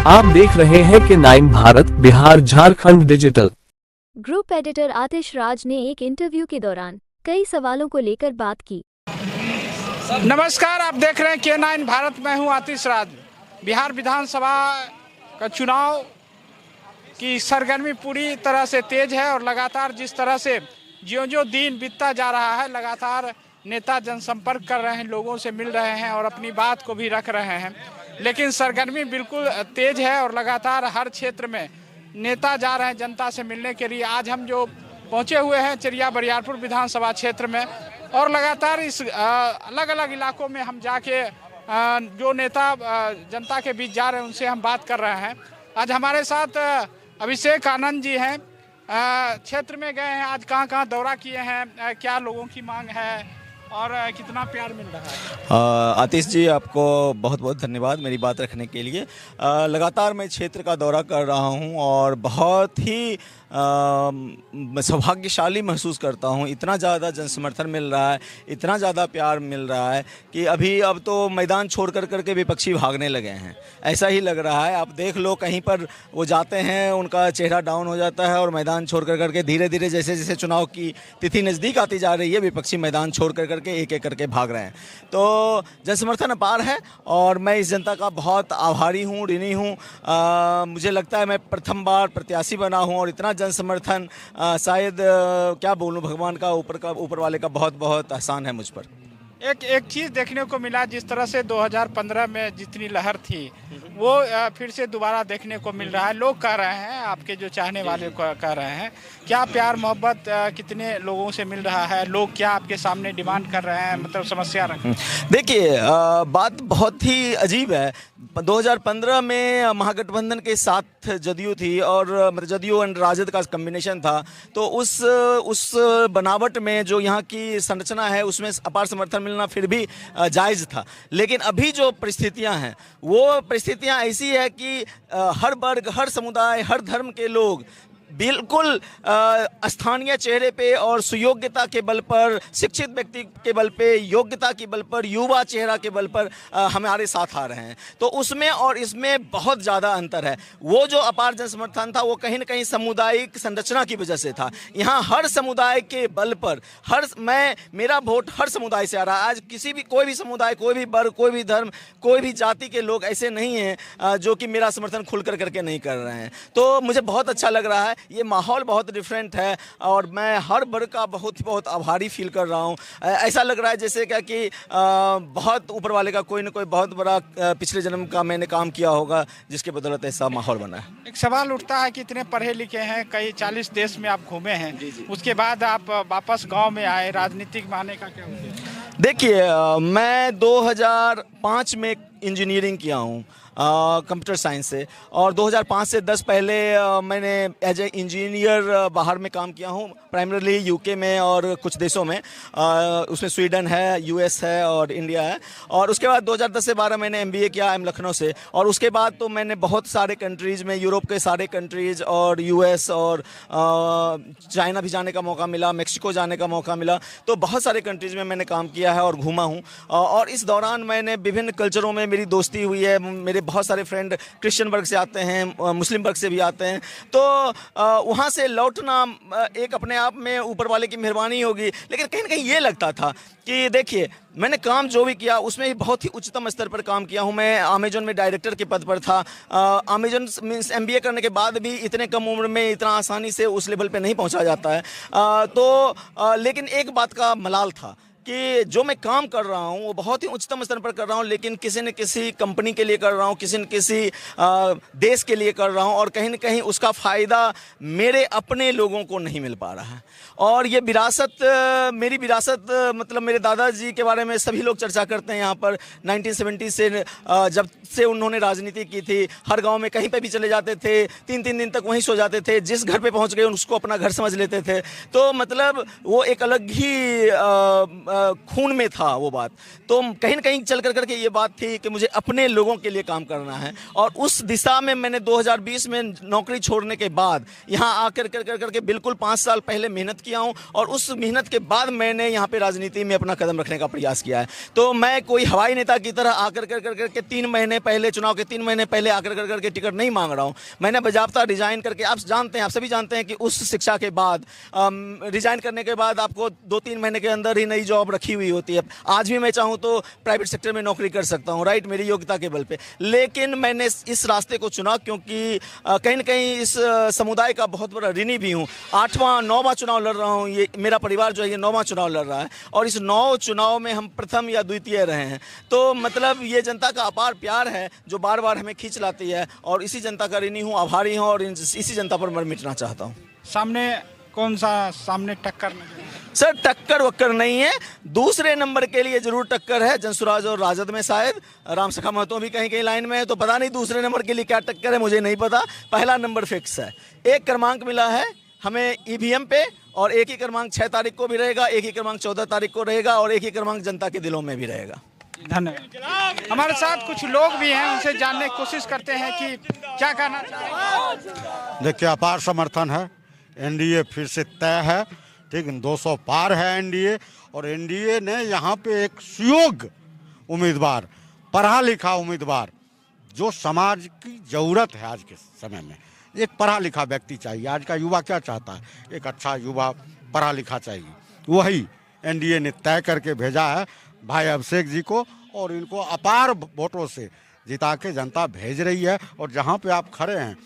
आप देख रहे हैं कि 9 Bharat Bihar Jharkhand digital. Group editor Aatish Raj ने एक इंटरव्यू के दौरान कई सवालों को लेकर बात की। नमस्कार, आप देख रहे हैं K9 भारत। मैं हूं आतिश राज। बिहार विधानसभा का चुनाव की सरगर्मी पूरी तरह से तेज है और लगातार जिस तरह से ज्यों-ज्यों दिन बीतता जा रहा है, लगातार नेता जनसंपर्क कर रहे हैं, लोगों से मिल रहे हैं और अपनी बात को भी रख रहे हैं। लेकिन सरगर्मी बिल्कुल तेज है और लगातार हर क्षेत्र में नेता जा रहे हैं जनता से मिलने के लिए। आज हम जो पहुंचे हुए हैं चरिया बरियारपुर विधानसभा क्षेत्र में और लगातार इस अलग अलग इलाकों में हम जाके जो नेता जनता के बीच जा रहे हैं उनसे हम बात कर रहे हैं। आज हमारे साथ अभिषेक आनंद जी हैं। क्षेत्र में गए हैं, आज कहाँ दौरा किए हैं, क्या लोगों की मांग है और कितना प्यार मिल रहा है? आतिश जी, आपको बहुत बहुत धन्यवाद मेरी बात रखने के लिए। लगातार मैं क्षेत्र का दौरा कर रहा हूं और बहुत ही सौभाग्यशाली महसूस करता हूं। इतना ज़्यादा जनसमर्थन मिल रहा है, इतना ज़्यादा प्यार मिल रहा है कि अब तो मैदान छोड़ करके विपक्षी भागने लगे हैं, ऐसा ही लग रहा है। आप देख लो, कहीं पर वो जाते हैं उनका चेहरा डाउन हो जाता है और मैदान छोड़ करके धीरे धीरे जैसे जैसे चुनाव की तिथि नज़दीक आती जा रही है, विपक्षी मैदान छोड़ करके एक एक करके भाग रहे हैं। तो जनसमर्थन अपार है और मैं इस जनता का बहुत आभारी हूँ, ऋणी हूँ। मुझे लगता है मैं प्रथम बार प्रत्याशी बना हूँ और इतना जनसमर्थन शायद क्या बोलूँ, भगवान का ऊपर वाले का बहुत बहुत एहसान है मुझ पर। एक चीज़ देखने को मिला, जिस तरह से 2015 में जितनी लहर थी वो फिर से दोबारा देखने को मिल रहा है। लोग कह रहे हैं, आपके जो चाहने वाले कह रहे हैं, क्या प्यार मोहब्बत कितने लोगों से मिल रहा है, लोग क्या आपके सामने डिमांड कर रहे हैं, मतलब समस्या रख? देखिए, बात बहुत ही अजीब है। 2015 में महागठबंधन के साथ जदयू थी और जदयू एंड राजद का कम्बिनेशन था, तो उस बनावट में जो यहाँ की संरचना है उसमें अपार समर्थन मिलना फिर भी जायज़ था। लेकिन अभी जो परिस्थितियाँ हैं वो परिस्थितियाँ ऐसी है कि हर वर्ग, हर समुदाय, हर धर्म के लोग बिल्कुल स्थानीय चेहरे पे और सुयोग्यता के बल पर, शिक्षित व्यक्ति के बल पे, योग्यता के बल पर, युवा चेहरा के बल पर हमारे साथ आ रहे हैं। तो उसमें और इसमें बहुत ज़्यादा अंतर है। वो जो अपार जन समर्थन था वो कहीं ना कहीं सामुदायिक संरचना की वजह से था। यहाँ हर समुदाय के बल पर मेरा वोट हर समुदाय से आ रहा है। आज कोई भी समुदाय, कोई भी वर्ग, कोई भी धर्म, कोई भी जाति के लोग ऐसे नहीं हैं जो कि मेरा समर्थन खुल करके नहीं कर रहे हैं। तो मुझे बहुत अच्छा लग रहा है। ये माहौल बहुत डिफरेंट है और मैं हर वर्ग का बहुत आभारी फील कर रहा हूँ। ऐसा लग रहा है जैसे क्या कि बहुत ऊपर वाले का कोई ना कोई बहुत बड़ा पिछले जन्म का मैंने काम किया होगा, जिसके बदौलत ऐसा माहौल बना है। एक सवाल उठता है कि इतने पढ़े लिखे हैं, कई 40 देश में आप घूमे हैं, उसके बाद आप वापस गाँव में आए, राजनीतिक में आने का क्या उद्देश्य? देखिए, मैं 2005 में इंजीनियरिंग किया हूँ कंप्यूटर साइंस से, और 2005 से 10 पहले मैंने एज ए इंजीनियर बाहर में काम किया हूँ, प्राइमरीली यूके में और कुछ देशों में। उसमें स्वीडन है, यूएस है और इंडिया है। और उसके बाद 2010 से 12 मैंने एमबीए किया लखनऊ से, और उसके बाद तो मैंने बहुत सारे कंट्रीज़ में, यूरोप के सारे कंट्रीज़ और यूएस और चाइना भी जाने का मौका मिला, मेक्सिको जाने का मौका मिला। तो बहुत सारे कंट्रीज़ में मैंने काम किया है और घूमा हूँ। और इस दौरान मैंने विभिन्न कल्चरों में मेरी दोस्ती हुई है। मेरे बहुत सारे फ्रेंड क्रिश्चियन वर्ग से आते हैं, मुस्लिम वर्ग से भी आते हैं। तो वहाँ से लौटना एक अपने आप में ऊपर वाले की मेहरबानी होगी। लेकिन कहीं ना कहीं ये लगता था कि देखिए, मैंने काम जो भी किया उसमें भी बहुत ही उच्चतम स्तर पर काम किया हूँ। मैं अमेजन में डायरेक्टर के पद पर था। अमेजन मीन्स एमबीए करने के बाद भी इतने कम उम्र में इतना आसानी से उस लेवल पे नहीं पहुँचा जाता है। लेकिन एक बात का मलाल था कि जो मैं काम कर रहा हूँ वो बहुत ही उच्चतम स्तर पर कर रहा हूँ, लेकिन किसी न किसी कंपनी के लिए कर रहा हूँ, किसी न किसी देश के लिए कर रहा हूँ, और कहीं न कहीं उसका फ़ायदा मेरे अपने लोगों को नहीं मिल पा रहा है। और ये विरासत, मेरी विरासत, मतलब मेरे दादाजी के बारे में सभी लोग चर्चा करते हैं यहाँ पर। 1970 से जब से उन्होंने राजनीति की थी, हर गाँव में कहीं पर भी चले जाते थे, 3-3 दिन तक वहीं सो जाते थे, जिस घर पर पहुँच गए उसको अपना घर समझ लेते थे। तो मतलब वो एक अलग ही खून में था वो बात। तो कहीं ना कहीं चल कर करके ये बात थी कि मुझे अपने लोगों के लिए काम करना है, और उस दिशा में मैंने 2020 में नौकरी छोड़ने के बाद यहाँ आकर कर करके बिल्कुल 5 साल पहले मेहनत किया हूँ, और उस मेहनत के बाद मैंने यहाँ पे राजनीति में अपना कदम रखने का प्रयास किया है। तो मैं कोई हवाई नेता की तरह आकर कर करके 3 महीने पहले, चुनाव के 3 महीने पहले आकर कर करके टिकट नहीं मांग रहा हूँ। मैंने बजाबता रिजाइन करके, आप जानते हैं, आप सभी जानते हैं कि उस शिक्षा के बाद रिजाइन करने के बाद आपको 2-3 महीने के अंदर ही नई जॉब रखी हुई होती है। आज भी मैं चाहूँ तो प्राइवेट सेक्टर में नौकरी कर सकता हूँ, राइट, मेरी योग्यता के बल पे। लेकिन मैंने इस रास्ते को चुना क्योंकि कहीं ना कहीं इस समुदाय का बहुत बड़ा ऋणी भी हूँ। 8वां 9वां चुनाव लड़ रहा हूँ, ये मेरा परिवार जो है ये 9वां चुनाव लड़ रहा है, और इस 9 चुनाव में हम प्रथम या द्वितीय रहे हैं। तो मतलब ये जनता का अपार प्यार है जो बार बार हमें खींच लाती है, और इसी जनता का ऋणी हूँ, आभारी हूँ, और इसी जनता पर मैं मिटना चाहता हूँ। सामने कौन सा सामने टक्कर नहीं? सर टक्कर वक्कर नहीं है, दूसरे नंबर के लिए जरूर टक्कर है। जनसुराज और राजद में शायद राम सखा महतो भी कहीं कहीं लाइन में है, तो पता नहीं दूसरे नंबर के लिए क्या टक्कर है, मुझे नहीं पता। पहला नंबर फिक्स है। एक क्रमांक मिला है हमें ईवीएम पे, और एक ही क्रमांक 6 तारीख को भी रहेगा, एक ही क्रमांक 14 तारीख को रहेगा, और एक ही क्रमांक जनता के दिलों में भी रहेगा। धन्यवाद। हमारे साथ कुछ लोग भी हैं, उनसे जानने की कोशिश करते हैं कि क्या कहना चाहेंगे। देखिए, अपार समर्थन है, एनडीए फिर से तय है, ठीक, 200 पार है एनडीए। और एनडीए ने यहाँ पे एक सुयोग्य उम्मीदवार, पढ़ा लिखा उम्मीदवार, जो समाज की ज़रूरत है आज के समय में, एक पढ़ा लिखा व्यक्ति चाहिए। आज का युवा क्या चाहता है? एक अच्छा युवा पढ़ा लिखा चाहिए। वही एनडीए ने तय करके भेजा है भाई अभिषेक जी को, और इनको अपार वोटों से जिता के जनता भेज रही है। और जहाँ पे आप खड़े हैं,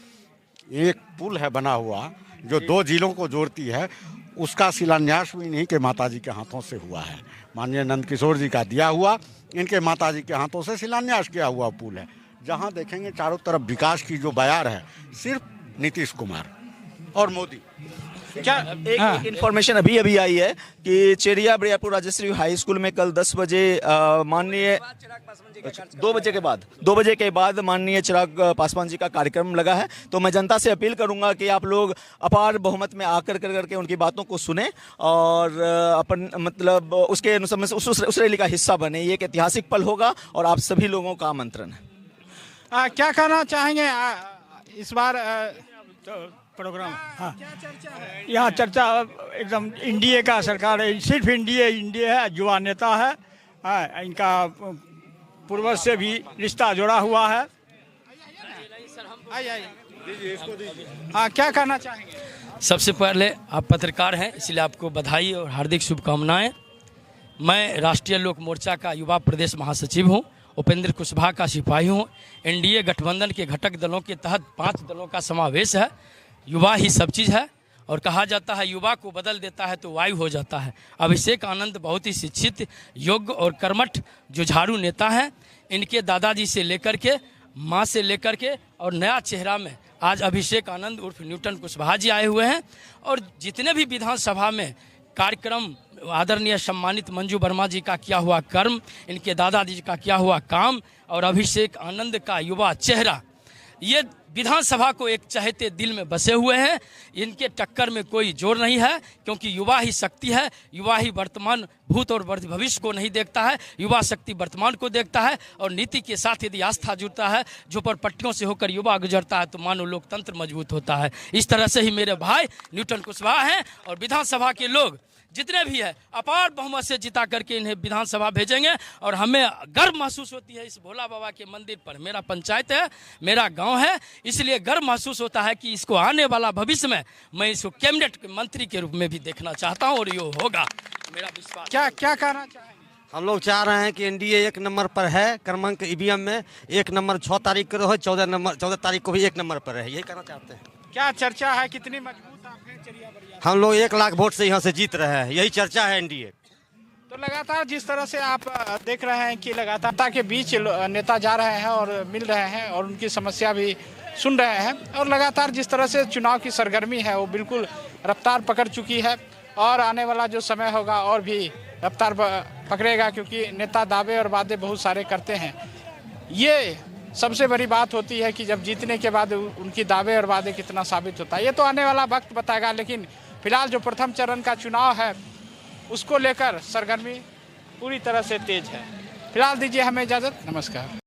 एक पुल है बना हुआ जो 2 जिलों को जोड़ती है, उसका शिलान्यास भी इन्हीं के माताजी के हाथों से हुआ है। माननीय नंदकिशोर जी का दिया हुआ, इनके माताजी के हाथों से शिलान्यास किया हुआ पुल है। जहाँ देखेंगे चारों तरफ विकास की जो बयार है, सिर्फ नीतीश कुमार और मोदी। क्या एक इन्फॉर्मेशन अभी आई है कि चेरिया बरियापुर राजश्री हाई स्कूल में कल 10 बजे माननीय 2 बजे के बाद माननीय चिराग पासवान जी का कार्यक्रम लगा है। तो मैं जनता से अपील करूंगा कि आप लोग अपार बहुमत में आकर करके उनकी बातों को सुने, और अपन मतलब उसके अनुसार उस रैली का हिस्सा बने। ये एक ऐतिहासिक पल होगा, और आप सभी लोगों का आमंत्रण है। क्या कहना चाहेंगे इस बार प्रोग्राम? हाँ, यहाँ चर्चा एकदम एनडीए का सरकार है, सिर्फ एनडीए है, युवा नेता है, इनका पूर्वज से भी रिश्ता जुड़ा हुआ है। हाँ, क्या कहना चाहेंगे? सबसे पहले आप पत्रकार हैं, इसलिए आपको बधाई और हार्दिक शुभकामनाएं। मैं राष्ट्रीय लोक मोर्चा का युवा प्रदेश महासचिव हूं, उपेंद्र कुशवाहा का सिपाही हूं। एनडीए गठबंधन के घटक दलों के तहत 5 दलों का समावेश है। युवा ही सब चीज़ है, और कहा जाता है युवा को बदल देता है तो वायु हो जाता है। अभिषेक आनंद बहुत ही शिक्षित, योग्य और कर्मठ जुझारू नेता हैं। इनके दादाजी से लेकर के, माँ से लेकर के, और नया चेहरा में आज अभिषेक आनंद उर्फ न्यूटन कुशवाहा जी आए हुए हैं। और जितने भी विधानसभा में कार्यक्रम, आदरणीय सम्मानित मंजू वर्मा जी का किया हुआ कर्म, इनके दादाजी का किया हुआ काम, और अभिषेक आनंद का युवा चेहरा, ये विधानसभा को एक चहेते दिल में बसे हुए हैं। इनके टक्कर में कोई जोर नहीं है, क्योंकि युवा ही शक्ति है। युवा ही वर्तमान, भूत और भविष्य को नहीं देखता है, युवा शक्ति वर्तमान को देखता है। और नीति के साथ यदि आस्था जुड़ता है, झोपड़पट्टियों से होकर युवा गुजरता है, तो मानो लोकतंत्र मजबूत होता है। इस तरह से ही मेरे भाई न्यूटन कुशवाहा हैं, और विधानसभा के लोग जितने भी है अपार बहुमत से जिता करके इन्हें विधानसभा भेजेंगे। और हमें गर्व महसूस होती है इस भोला बाबा के मंदिर पर। मेरा पंचायत है, मेरा गांव है, इसलिए गर्व महसूस होता है कि इसको आने वाला भविष्य में मैं इसको कैबिनेट के मंत्री के रूप में भी देखना चाहता हूं, और ये होगा, मेरा विश्वास। क्या कहना चाहेंगे? हम लोग चाह रहे हैं कि एनडीए 1 नंबर पर है, क्रमांक ईवीएम में 1 नंबर 6 तारीख को रहे, 14 तारीख को भी 1 नंबर पर है, यही कहना चाहते हैं। क्या चर्चा है, कितनी मजबूत आपने चेरिया बरियापुर? हम लोग 1 लाख वोट से यहाँ से जीत रहे हैं, यही चर्चा है एनडीए। तो लगातार जिस तरह से आप देख रहे हैं कि लगातार के बीच नेता जा रहे हैं और मिल रहे हैं, और उनकी समस्या भी सुन रहे हैं, और लगातार जिस तरह से चुनाव की सरगर्मी है वो बिल्कुल रफ्तार पकड़ चुकी है, और आने वाला जो समय होगा और भी रफ्तार पकड़ेगा, क्योंकि नेता दावे और वादे बहुत सारे करते हैं। ये सबसे बड़ी बात होती है कि जब जीतने के बाद उनकी दावे और वादे कितना साबित होता है, ये तो आने वाला वक्त बताएगा। लेकिन फिलहाल जो प्रथम चरण का चुनाव है उसको लेकर सरगर्मी पूरी तरह से तेज है। फिलहाल दीजिए हमें इजाज़त, नमस्कार।